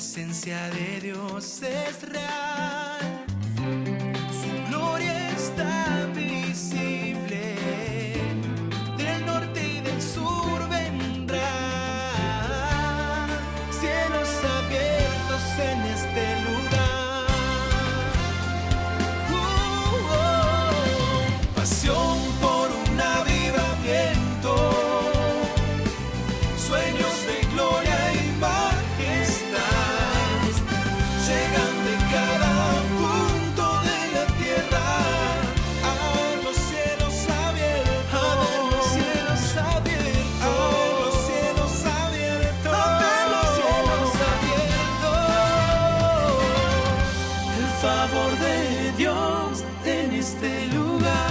presencia de Dios es real, su gloria está visible, del norte y del sur vendrá, cielos abiertos en este lugar. Pasión por un avivamiento, sueños de gloria y majestad, llegan de cada punto de la tierra a los cielos abiertos, a los cielos abiertos, a los cielos abiertos, a los cielos abiertos. El favor de Dios en este lugar.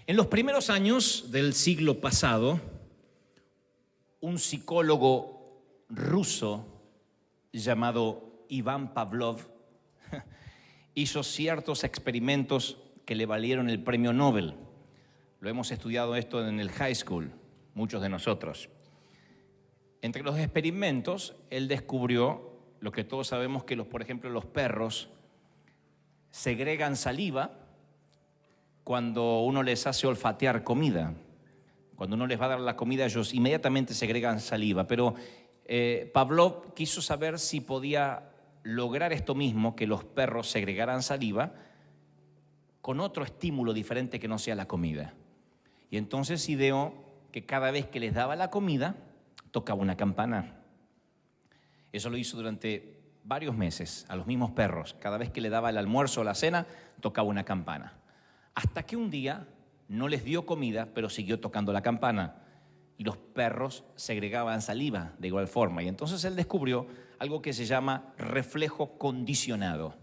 En los primeros años del siglo pasado, un psicólogo ruso llamado Iván Pavlov hizo ciertos experimentos que le valieron el premio Nobel. Lo hemos estudiado esto en el high school, muchos de nosotros. Entre los experimentos, él descubrió lo que todos sabemos que, por ejemplo, los perros segregan saliva cuando uno les hace olfatear comida. Cuando uno les va a dar la comida, ellos inmediatamente segregan saliva. Pero Pavlov quiso saber si podía lograr esto mismo, que los perros segregaran saliva, con otro estímulo diferente que no sea la comida. Y entonces ideó que cada vez que les daba la comida, tocaba una campana. Eso lo hizo durante varios meses a los mismos perros. Cada vez que le daba el almuerzo o la cena, tocaba una campana. Hasta que un día no les dio comida, pero siguió tocando la campana. Y los perros segregaban saliva de igual forma. Y entonces él descubrió algo que se llama reflejo condicionado.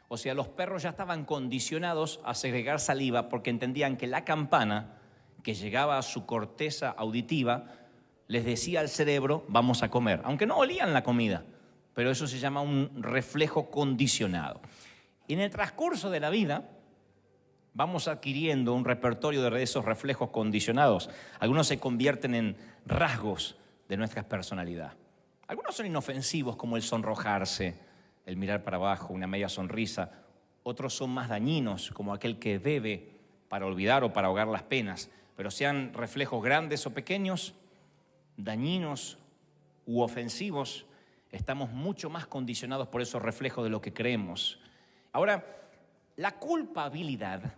O sea, los perros ya estaban condicionados a segregar saliva porque entendían que la campana, que llegaba a su corteza auditiva, les decía al cerebro, vamos a comer. Aunque no olían la comida, pero eso se llama un reflejo condicionado. Y en el transcurso de la vida, vamos adquiriendo un repertorio de esos reflejos condicionados. Algunos se convierten en rasgos de nuestra personalidad. Algunos son inofensivos, como el sonrojarse, el mirar para abajo, una media sonrisa. Otros son más dañinos, como aquel que bebe para olvidar o para ahogar las penas. Pero sean reflejos grandes o pequeños, dañinos u ofensivos, estamos mucho más condicionados por esos reflejos de lo que creemos. Ahora, la culpabilidad,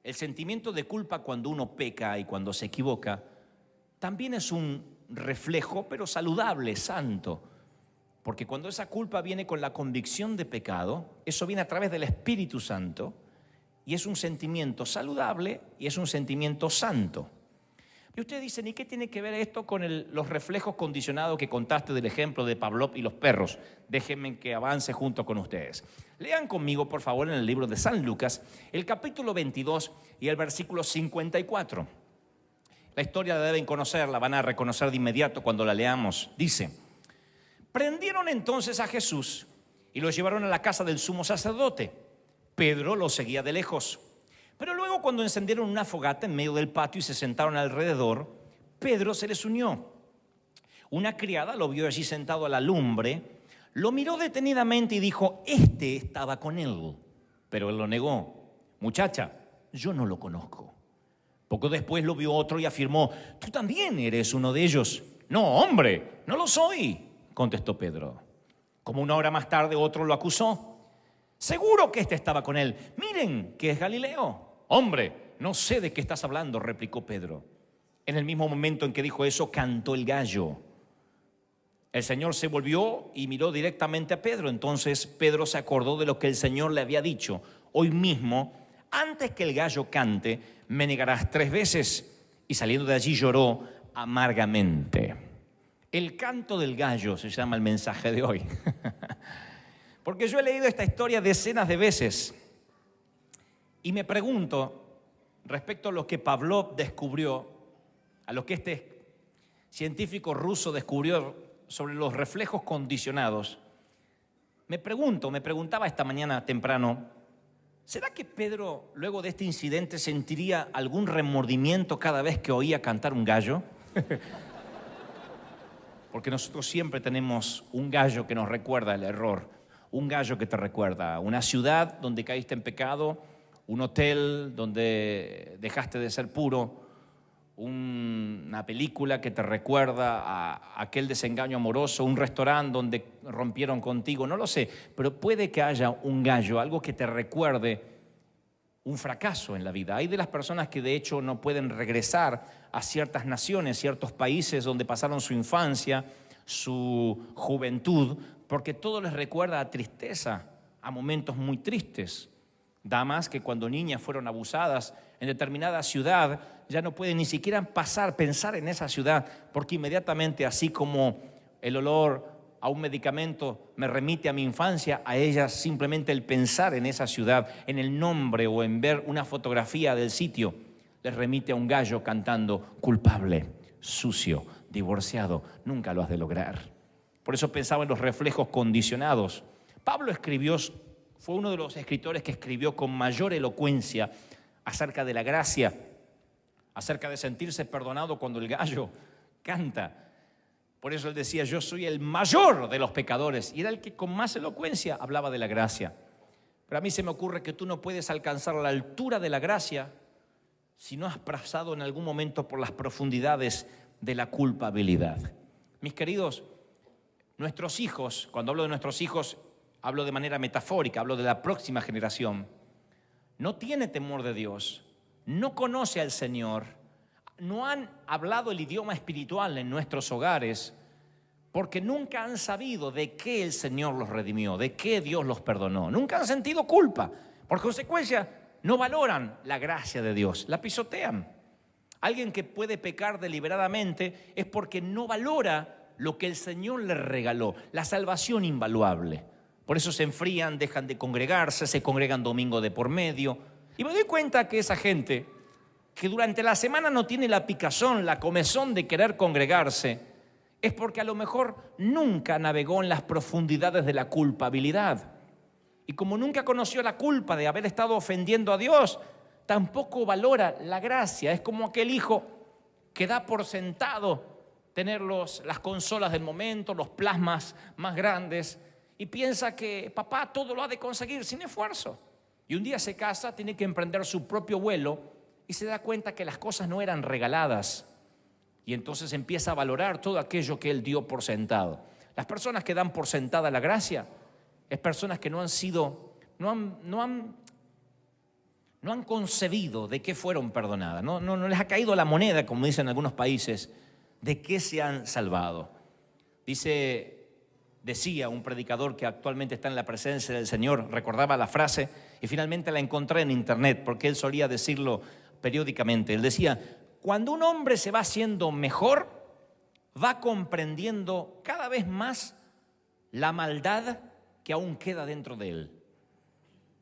el sentimiento de culpa cuando uno peca y cuando se equivoca, también es un reflejo, pero saludable, santo. Porque cuando esa culpa viene con la convicción de pecado, eso viene a través del Espíritu Santo y es un sentimiento saludable y es un sentimiento santo. Y ustedes dicen, ¿y qué tiene que ver esto con los reflejos condicionados que contaste del ejemplo de Pavlov y los perros? Déjenme que avance junto con ustedes. Lean conmigo, por favor, en el libro de San Lucas, el capítulo 22 y el versículo 54. La historia la deben conocer, la van a reconocer de inmediato cuando la leamos. Dice, prendieron entonces a Jesús y lo llevaron a la casa del sumo sacerdote. Pedro lo seguía de lejos. Pero luego, cuando encendieron una fogata en medio del patio y se sentaron alrededor, Pedro se les unió. Una criada lo vio allí sentado a la lumbre, lo miró detenidamente y dijo, este estaba con él. Pero él lo negó. Muchacha, yo no lo conozco. Poco después lo vio otro y afirmó, tú también eres uno de ellos. No, hombre, no lo soy, contestó Pedro. Como una hora más tarde otro lo acusó. Seguro que este estaba con él. Miren que es Galileo. Hombre, no sé de qué estás hablando, replicó Pedro. En el mismo momento en que dijo eso, cantó el gallo. El Señor se volvió y miró directamente a Pedro. Entonces Pedro se acordó de lo que el Señor le había dicho. Hoy mismo, antes que el gallo cante, me negarás 3 veces. Y saliendo de allí lloró amargamente. El canto del gallo se llama el mensaje de hoy. Porque yo he leído esta historia decenas de veces. Y me pregunto, respecto a lo que Pavlov descubrió, a lo que este científico ruso descubrió sobre los reflejos condicionados, me preguntaba esta mañana temprano, ¿Será que Pedro, luego de este incidente, sentiría algún remordimiento cada vez que oía cantar un gallo? Porque nosotros siempre tenemos un gallo que nos recuerda el error, un gallo que te recuerda una ciudad donde caíste en pecado, un hotel donde dejaste de ser puro, una película que te recuerda a aquel desengaño amoroso, un restaurante donde rompieron contigo, no lo sé, pero puede que haya un gallo, algo que te recuerde un fracaso en la vida. Hay de las personas que de hecho no pueden regresar a ciertas naciones, ciertos países donde pasaron su infancia, su juventud, porque todo les recuerda a tristeza, a momentos muy tristes. Damas que cuando niñas fueron abusadas en determinada ciudad, ya no pueden ni siquiera pensar en esa ciudad, porque inmediatamente, así como el olor a un medicamento me remite a mi infancia, a ellas simplemente el pensar en esa ciudad, en el nombre o en ver una fotografía del sitio, les remite a un gallo cantando: culpable, sucio, divorciado, nunca lo has de lograr. Por eso pensaba en los reflejos condicionados. Pablo fue uno de los escritores que escribió con mayor elocuencia acerca de la gracia, acerca de sentirse perdonado cuando el gallo canta. Por eso él decía: yo soy el mayor de los pecadores, y era el que con más elocuencia hablaba de la gracia. Pero a mí se me ocurre que tú no puedes alcanzar la altura de la gracia si no has pasado en algún momento por las profundidades de la culpabilidad. Mis queridos, nuestros hijos, cuando hablo de nuestros hijos, hablo de manera metafórica, hablo de la próxima generación, no tiene temor de Dios, no conoce al Señor, no han hablado el idioma espiritual en nuestros hogares, porque nunca han sabido de qué el Señor los redimió, de qué Dios los perdonó. Nunca han sentido culpa. Por consecuencia, no valoran la gracia de Dios, la pisotean. Alguien que puede pecar deliberadamente es porque no valora lo que el Señor le regaló, la salvación invaluable. Por eso se enfrían, dejan de congregarse, se congregan domingo de por medio. Y me doy cuenta que esa gente que durante la semana no tiene la picazón, la comezón de querer congregarse, es porque a lo mejor nunca navegó en las profundidades de la culpabilidad. Y como nunca conoció la culpa de haber estado ofendiendo a Dios, tampoco valora la gracia. Es como aquel hijo que da por sentado tener las consolas del momento, los plasmas más grandes, y piensa que papá todo lo ha de conseguir sin esfuerzo. Y un día se casa, tiene que emprender su propio vuelo y se da cuenta que las cosas no eran regaladas. Y entonces empieza a valorar todo aquello que él dio por sentado. Las personas que dan por sentada la gracia es personas que no han concebido de qué fueron perdonadas. No les ha caído la moneda, como dicen en algunos países, de qué se han salvado. Decía un predicador que actualmente está en la presencia del Señor, recordaba la frase y finalmente la encontré en internet porque él solía decirlo periódicamente. Él decía: cuando un hombre se va haciendo mejor, va comprendiendo cada vez más la maldad que aún queda dentro de él.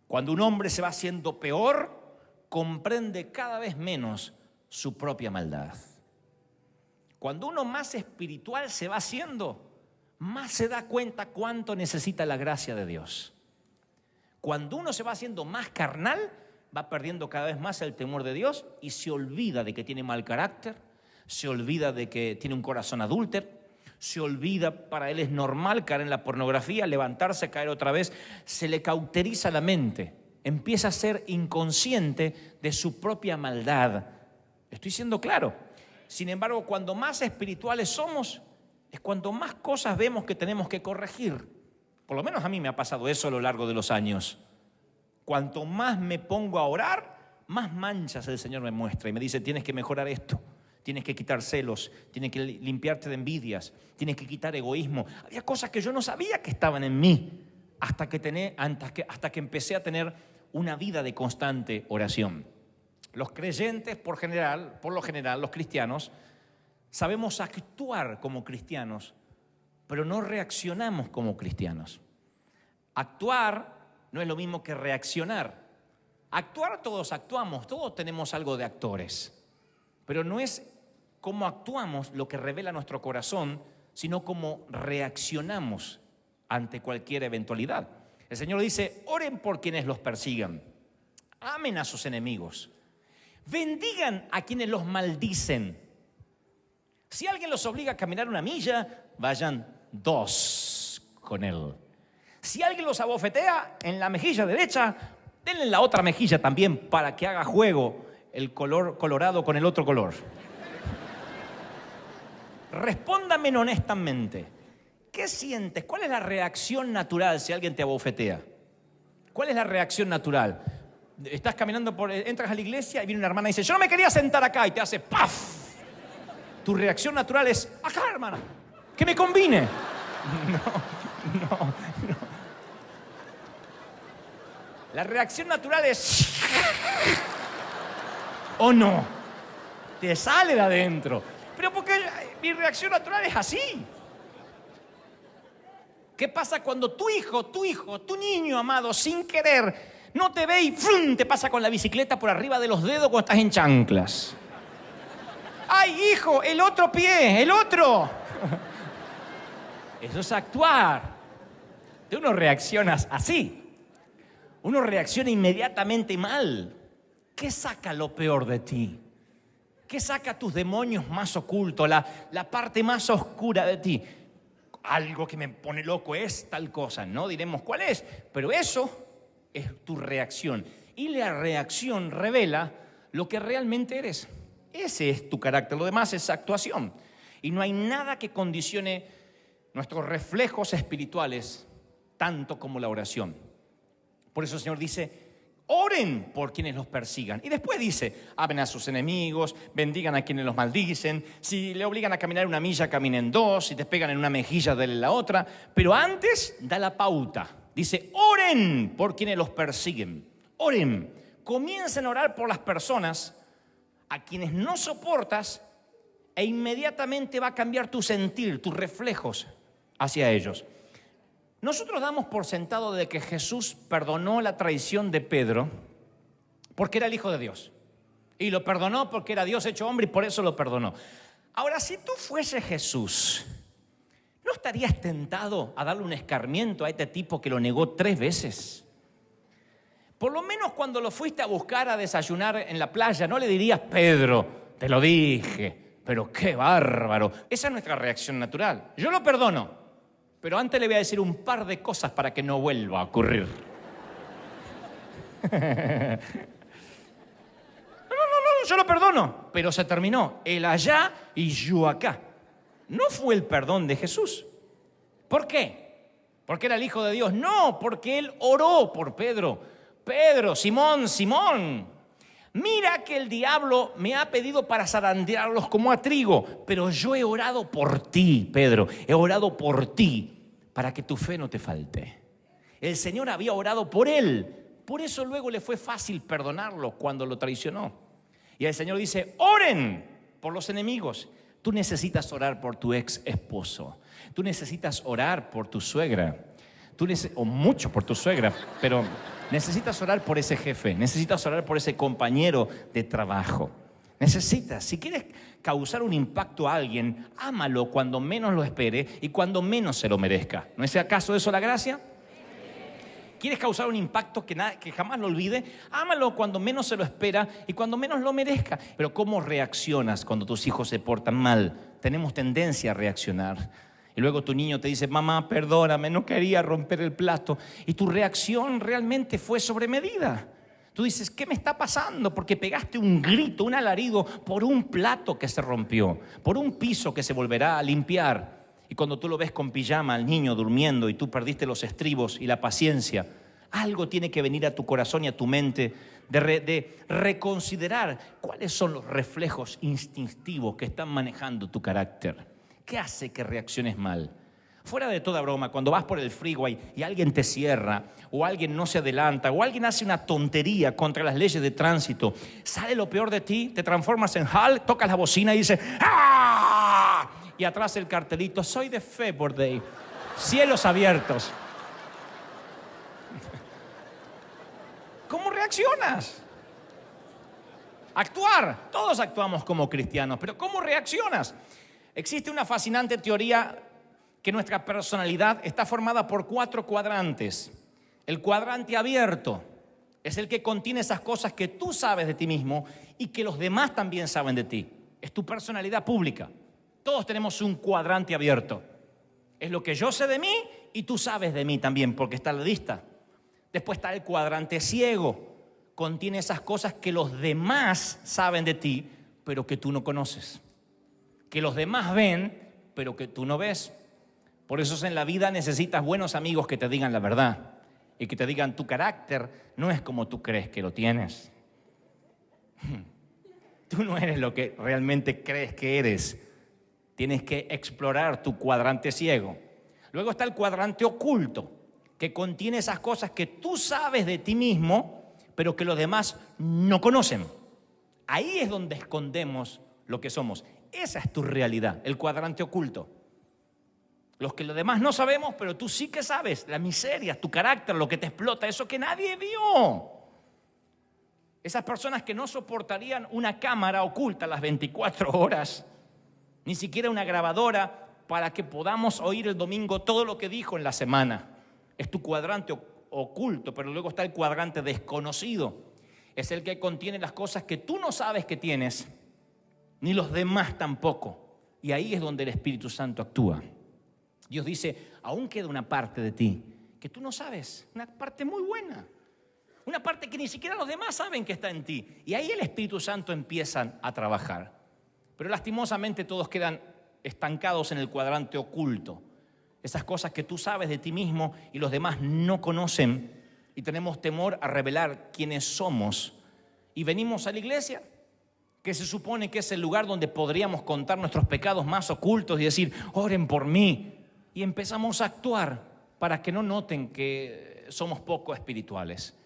Cuando un hombre se va haciendo peor, comprende cada vez menos su propia maldad. Cuando uno más espiritual se va haciendo, más se da cuenta cuánto necesita la gracia de Dios. Cuando uno se va haciendo más carnal, va perdiendo cada vez más el temor de Dios y se olvida de que tiene mal carácter, se olvida de que tiene un corazón adúltero, se olvida, para él es normal caer en la pornografía, levantarse, caer otra vez, se le cauteriza la mente, empieza a ser inconsciente de su propia maldad. Estoy siendo claro. Sin embargo, cuando más espirituales somos, es cuando más cosas vemos que tenemos que corregir. Por lo menos a mí me ha pasado eso a lo largo de los años. Cuanto más me pongo a orar, más manchas el Señor me muestra y me dice: tienes que mejorar esto, tienes que quitar celos, tienes que limpiarte de envidias, tienes que quitar egoísmo. Había cosas que yo no sabía que estaban en mí hasta que empecé a tener una vida de constante oración. Los creyentes, por lo general, los cristianos, sabemos actuar como cristianos, pero no reaccionamos como cristianos. Actuar no es lo mismo que reaccionar. Actuar, todos actuamos, todos tenemos algo de actores, pero no es cómo actuamos lo que revela nuestro corazón, sino cómo reaccionamos ante cualquier eventualidad. El Señor dice: oren por quienes los persigan. amen a sus enemigos, bendigan a quienes los maldicen. Si alguien los obliga a caminar 1 milla, vayan 2 con él. Si alguien los abofetea en la mejilla derecha, denle en la otra mejilla también para que haga juego el color colorado con el otro color. Respóndame honestamente. ¿Qué sientes? ¿Cuál es la reacción natural si alguien te abofetea? ¿Cuál es la reacción natural? Estás caminando entras a la iglesia y viene una hermana y dice, yo no me quería sentar acá, y te hace ¡paf! Tu reacción natural es, acá, hermana, que me combine. No. La reacción natural es, ¿o no? Te sale de adentro. Pero porque mi reacción natural es así. ¿Qué pasa cuando tu hijo, tu niño amado, sin querer, no te ve y ¡frum! Te pasa con la bicicleta por arriba de los dedos cuando estás en chanclas? ¡Ay, hijo! ¡El otro pie! ¡El otro! Eso es actuar. Uno reacciona así. Uno reacciona inmediatamente mal. ¿Qué saca lo peor de ti? ¿Qué saca tus demonios más ocultos? La parte más oscura de ti. Algo que me pone loco es tal cosa. No diremos cuál es, pero eso es tu reacción. Y la reacción revela lo que realmente eres. Ese es tu carácter. Lo demás es actuación. Y no hay nada que condicione nuestros reflejos espirituales tanto como la oración. Por eso el Señor dice, oren por quienes los persigan. Y después dice, amen a sus enemigos, bendigan a quienes los maldicen. Si le obligan a caminar 1 milla, caminen 2. Si te pegan en 1 mejilla, denle la otra. Pero antes da la pauta. Dice, oren por quienes los persiguen. Oren. Comiencen a orar por las personas a quienes no soportas e inmediatamente va a cambiar tu sentir, tus reflejos hacia ellos. Nosotros damos por sentado de que Jesús perdonó la traición de Pedro porque era el Hijo de Dios. Y lo perdonó porque era Dios hecho hombre y por eso lo perdonó. Ahora, si tú fueses Jesús, ¿no estarías tentado a darle un escarmiento a este tipo que lo negó 3 veces? Por lo menos cuando lo fuiste a buscar a desayunar en la playa, no le dirías, Pedro, te lo dije, pero qué bárbaro. Esa es nuestra reacción natural. Yo lo perdono, pero antes le voy a decir un par de cosas para que no vuelva a ocurrir. No, yo lo perdono, pero se terminó. Él allá y yo acá. No fue el perdón de Jesús. ¿Por qué? ¿Porque era el Hijo de Dios? No, porque Él oró por Pedro. Pedro, Simón, mira que el diablo me ha pedido para zarandearlos como a trigo, pero yo he orado por ti, Pedro, he orado por ti para que tu fe no te falte. El Señor había orado por él, por eso luego le fue fácil perdonarlo cuando lo traicionó. Y el Señor dice, oren por los enemigos. Tú necesitas orar por tu ex esposo, tú necesitas orar por tu suegra, o mucho por tu suegra, pero necesitas orar por ese jefe, necesitas orar por ese compañero de trabajo. Necesitas, si quieres causar un impacto a alguien, ámalo cuando menos lo espere y cuando menos se lo merezca. ¿No es acaso eso la gracia? ¿Quieres causar un impacto que jamás lo olvide? Ámalo cuando menos se lo espera y cuando menos lo merezca. Pero ¿cómo reaccionas cuando tus hijos se portan mal? Tenemos tendencia a reaccionar. Y luego tu niño te dice, mamá, perdóname, no quería romper el plato. Y tu reacción realmente fue sobre medida. Tú dices, ¿qué me está pasando? Porque pegaste un grito, un alarido por un plato que se rompió, por un piso que se volverá a limpiar. Y cuando tú lo ves con pijama al niño durmiendo y tú perdiste los estribos y la paciencia, algo tiene que venir a tu corazón y a tu mente de reconsiderar cuáles son los reflejos instintivos que están manejando tu carácter. ¿Qué hace que reacciones mal? Fuera de toda broma, cuando vas por el freeway y alguien te cierra, o alguien no se adelanta, o alguien hace una tontería contra las leyes de tránsito, sale lo peor de ti, te transformas en Hulk, tocas la bocina y dices ¡ah! Y atrás el cartelito, soy de Favor Day, cielos abiertos. ¿Cómo reaccionas? Actuar, todos actuamos como cristianos, pero ¿cómo reaccionas? Existe una fascinante teoría que nuestra personalidad está formada por 4 cuadrantes. El cuadrante abierto Es el que contiene esas cosas que tú sabes de ti mismo y que los demás también saben de ti. Es tu personalidad pública. Todos tenemos un cuadrante abierto. Es lo que yo sé de mí y tú sabes de mí también, porque está en la lista. Después está el cuadrante ciego. Contiene esas cosas que los demás saben de ti, pero que tú no conoces. Que los demás ven, pero que tú no ves. Por eso en la vida necesitas buenos amigos que te digan la verdad y que te digan tu carácter no es como tú crees que lo tienes. Tú no eres lo que realmente crees que eres. Tienes que explorar tu cuadrante ciego. Luego está el cuadrante oculto, que contiene esas cosas que tú sabes de ti mismo, pero que los demás no conocen. Ahí es donde escondemos lo que somos. Esa es tu realidad, el cuadrante oculto. Los que los demás no sabemos, pero tú sí que sabes. La miseria, tu carácter, lo que te explota, eso que nadie vio. Esas personas que no soportarían una cámara oculta las 24 horas, ni siquiera una grabadora para que podamos oír el domingo todo lo que dijo en la semana. Es tu cuadrante oculto, pero luego está el cuadrante desconocido. Es el que contiene las cosas que tú no sabes que tienes, ni los demás tampoco. Y ahí es donde el Espíritu Santo actúa. Dios dice, aún queda una parte de ti que tú no sabes, una parte muy buena, una parte que ni siquiera los demás saben que está en ti. Y ahí el Espíritu Santo empieza a trabajar. Pero lastimosamente todos quedan estancados en el cuadrante oculto. Esas cosas que tú sabes de ti mismo y los demás no conocen. Y tenemos temor a revelar quiénes somos. Y venimos a la iglesia, que se supone que es el lugar donde podríamos contar nuestros pecados más ocultos y decir, oren por mí. Y empezamos a actuar para que no noten que somos poco espirituales.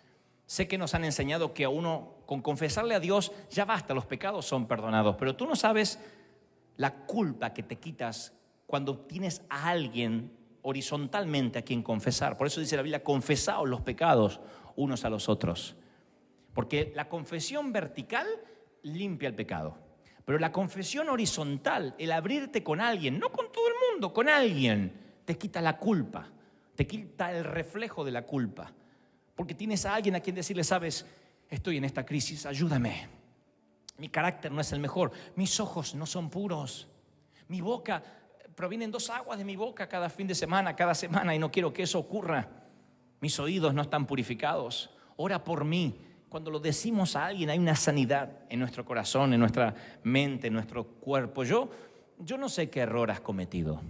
Sé que nos han enseñado que a uno, con confesarle a Dios, ya basta, los pecados son perdonados. Pero tú no sabes la culpa que te quitas cuando tienes a alguien horizontalmente a quien confesar. Por eso dice la Biblia, confesaos los pecados unos a los otros. Porque la confesión vertical limpia el pecado. Pero la confesión horizontal, el abrirte con alguien, no con todo el mundo, con alguien, te quita la culpa, te quita el reflejo de la culpa. Porque tienes a alguien a quien decirle, sabes, estoy en esta crisis, ayúdame. Mi carácter no es el mejor, mis ojos no son puros, mi boca, provienen 2 aguas de mi boca cada fin de semana, cada semana, y no quiero que eso ocurra. Mis oídos no están purificados, ora por mí. Cuando lo decimos a alguien hay una sanidad en nuestro corazón, en nuestra mente, en nuestro cuerpo. Yo no sé qué error has cometido.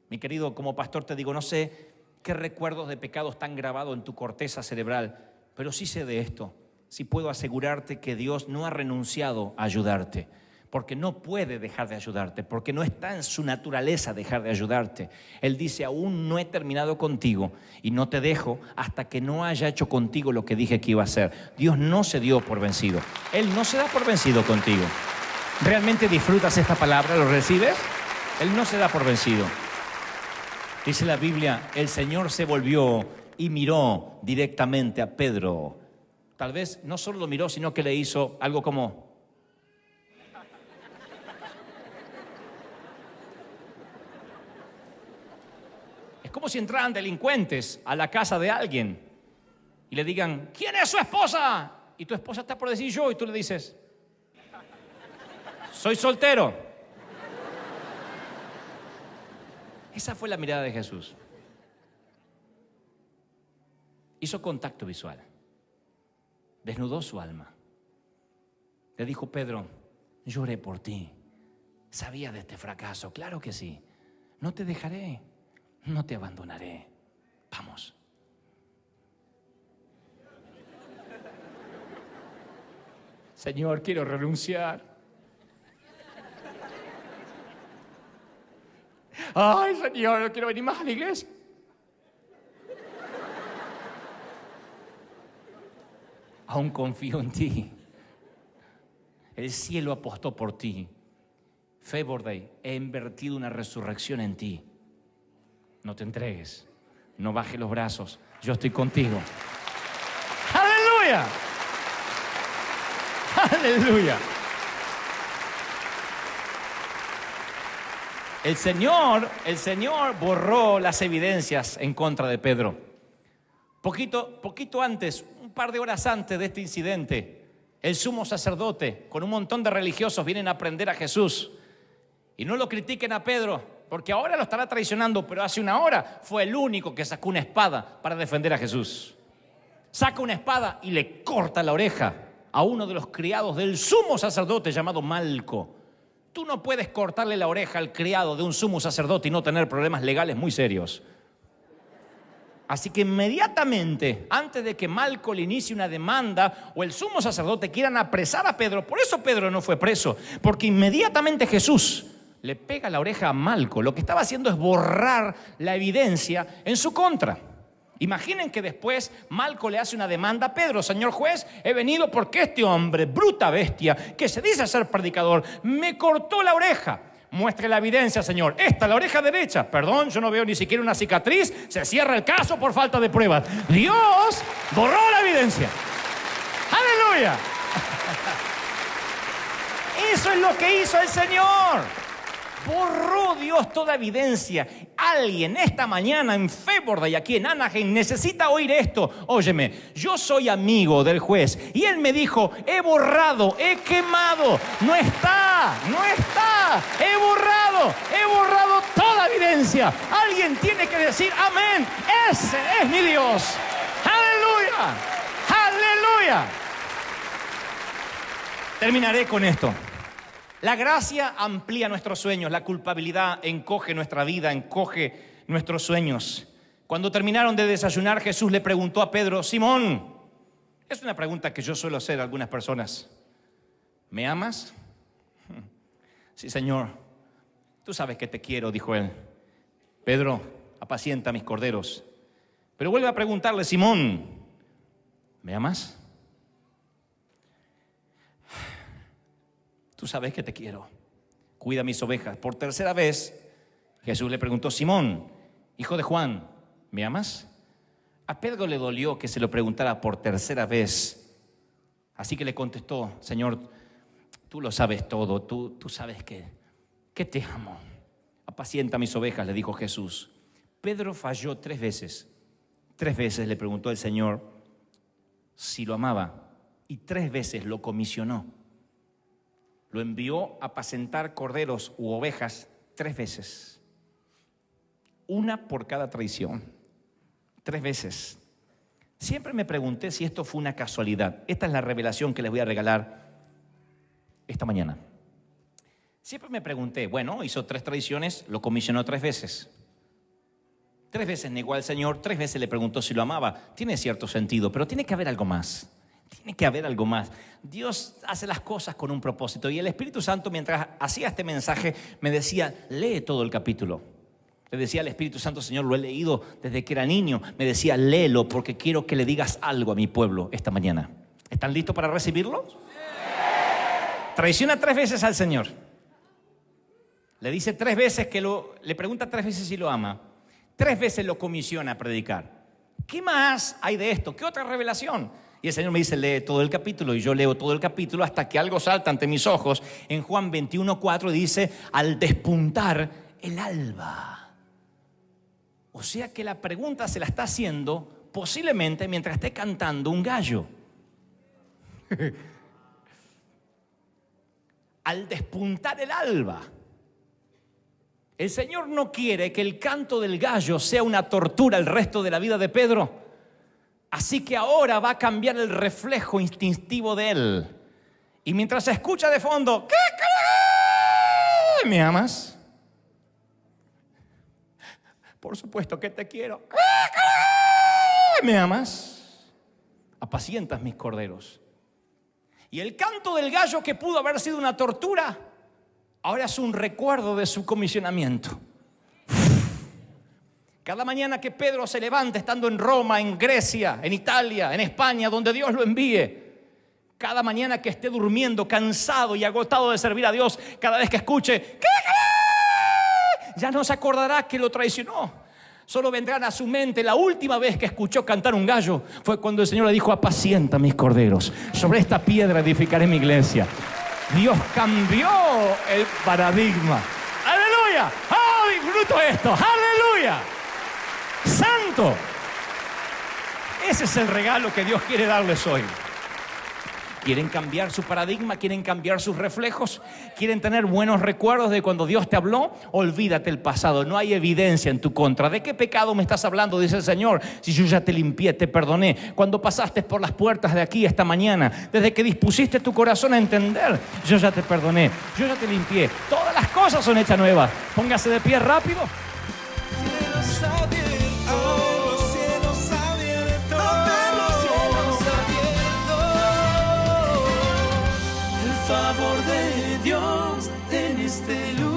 Mi querido, como pastor te digo, no sé qué recuerdos de pecados están grabados en tu corteza cerebral, pero sí sé de esto. Sí puedo asegurarte que Dios no ha renunciado a ayudarte, porque no puede dejar de ayudarte, porque no está en su naturaleza dejar de ayudarte. Él dice, aún no he terminado contigo y no te dejo hasta que no haya hecho contigo lo que dije que iba a hacer. Dios no se dio por vencido. Él no se da por vencido contigo. ¿Realmente disfrutas esta palabra? ¿Lo recibes? Él no se da por vencido. Dice la Biblia, el Señor se volvió y miró directamente a Pedro. Tal vez no solo lo miró, sino que le hizo algo como... Es como si entraran delincuentes a la casa de alguien y le digan, ¿quién es su esposa? Y tu esposa está por decir yo y tú le dices, soy soltero. Esa fue la mirada de Jesús. Hizo contacto visual. Desnudó su alma. Le dijo, Pedro, lloré por ti. Sabía de este fracaso, claro que sí. No te dejaré, no te abandonaré. Vamos. Señor, quiero renunciar. Ay, Señor, no quiero venir más a la iglesia. Aún confío en ti. El cielo apostó por ti. Favor Day, he invertido una resurrección en ti. No te entregues, no bajes los brazos. Yo estoy contigo. ¡Aleluya! ¡Aleluya! El Señor borró las evidencias en contra de Pedro. Poquito antes, un un par de horas antes de este incidente, el sumo sacerdote con un montón de religiosos vienen a prender a Jesús. Y no lo critiquen a Pedro, porque ahora lo estará traicionando, pero hace una hora fue el único que sacó una espada para defender a Jesús. Saca una espada y le corta la oreja a uno de los criados del sumo sacerdote llamado Malco. Tú no puedes cortarle la oreja al criado de un sumo sacerdote y no tener problemas legales muy serios. Así que inmediatamente, antes de que Malco le inicie una demanda o el sumo sacerdote quieran apresar a Pedro, por eso Pedro no fue preso, porque inmediatamente Jesús le pega la oreja a Malco. Lo que estaba haciendo es borrar la evidencia en su contra. Imaginen que después Malco le hace una demanda a Pedro. Señor juez, he venido porque este hombre, bruta bestia, que se dice ser predicador, me cortó la oreja. Muestre la evidencia, señor. Esta, la oreja derecha. Perdón, yo no veo ni siquiera una cicatriz. Se cierra el caso por falta de pruebas. Dios borró la evidencia. ¡Aleluya! Eso es lo que hizo el Señor. Borró Dios toda evidencia. Alguien esta mañana en Féborde y aquí en Anaheim necesita oír esto. Óyeme, yo soy amigo del juez y él me dijo, he borrado, he quemado. No está, he borrado toda evidencia. Alguien tiene que decir amén. Ese es mi Dios. Aleluya, aleluya. Terminaré con esto. La gracia amplía nuestros sueños, la culpabilidad encoge nuestra vida, encoge nuestros sueños. Cuando terminaron de desayunar, Jesús le preguntó a Pedro, Simón, es una pregunta que yo suelo hacer a algunas personas, ¿me amas? Sí, Señor, tú sabes que te quiero, dijo él. Pedro, apacienta mis corderos. Pero vuelve a preguntarle, Simón, ¿me amas? Tú sabes que te quiero. Cuida mis ovejas. Por tercera vez, Jesús le preguntó, Simón, hijo de Juan, ¿me amas? A Pedro le dolió que se lo preguntara por tercera vez. Así que le contestó, Señor, tú lo sabes todo. Tú sabes que te amo. Apacienta mis ovejas, le dijo Jesús. Pedro falló 3 veces. 3 veces le preguntó el Señor si lo amaba. Y 3 veces lo comisionó. Lo envió a apacentar corderos u ovejas 3 veces. 1 por cada traición. 3 veces. Siempre me pregunté si esto fue una casualidad. Esta es la revelación que les voy a regalar esta mañana. Siempre me pregunté, bueno, hizo 3 traiciones, lo comisionó 3 veces. 3 veces negó al Señor, 3 veces le preguntó si lo amaba. Tiene cierto sentido, pero tiene que haber algo más. Tiene que haber algo más. Dios hace las cosas con un propósito. Y el Espíritu Santo, mientras hacía este mensaje, me decía, lee todo el capítulo. Le decía al Espíritu Santo, Señor, lo he leído desde que era niño. Me decía, léelo porque quiero que le digas algo a mi pueblo esta mañana. ¿Están listos para recibirlo? Sí. Traiciona 3 veces al Señor. Le dice 3 veces le pregunta 3 veces si lo ama. 3 veces lo comisiona a predicar. ¿Qué más hay de esto? ¿Qué otra revelación? Y el Señor me dice, lee todo el capítulo. Y yo leo todo el capítulo hasta que algo salta ante mis ojos. En Juan 21:4 dice, al despuntar el alba. O sea que la pregunta se la está haciendo posiblemente mientras esté cantando un gallo. Al despuntar el alba. El Señor no quiere que el canto del gallo sea una tortura el resto de la vida de Pedro. Así que ahora va a cambiar el reflejo instintivo de él. Y mientras se escucha de fondo, ¿me amas? Por supuesto que te quiero. ¿Me amas? Apacientas mis corderos. Y el canto del gallo, que pudo haber sido una tortura, ahora es un recuerdo de su comisionamiento. Cada mañana que Pedro se levante, estando en Roma, en Grecia, en Italia, en España, donde Dios lo envíe. Cada mañana que esté durmiendo, cansado y agotado de servir a Dios, cada vez que escuche, ya no se acordará que lo traicionó. Solo vendrán a su mente la última vez que escuchó cantar un gallo. Fue cuando el Señor le dijo, apacienta mis corderos. Sobre esta piedra edificaré mi iglesia. Dios cambió el paradigma. ¡Aleluya! ¡Oh, disfruto esto! ¡Aleluya! ¡Santo! Ese es el regalo que Dios quiere darles hoy. ¿Quieren cambiar su paradigma? ¿Quieren cambiar sus reflejos? ¿Quieren tener buenos recuerdos de cuando Dios te habló? Olvídate el pasado, no hay evidencia en tu contra. ¿De qué pecado me estás hablando? Dice el Señor. Si yo ya te limpié, te perdoné. Cuando pasaste por las puertas de aquí esta mañana, desde que dispusiste tu corazón a entender, yo ya te perdoné, yo ya te limpié. Todas las cosas son hechas nuevas. Póngase de pie rápido. Favor de Dios en este lugar.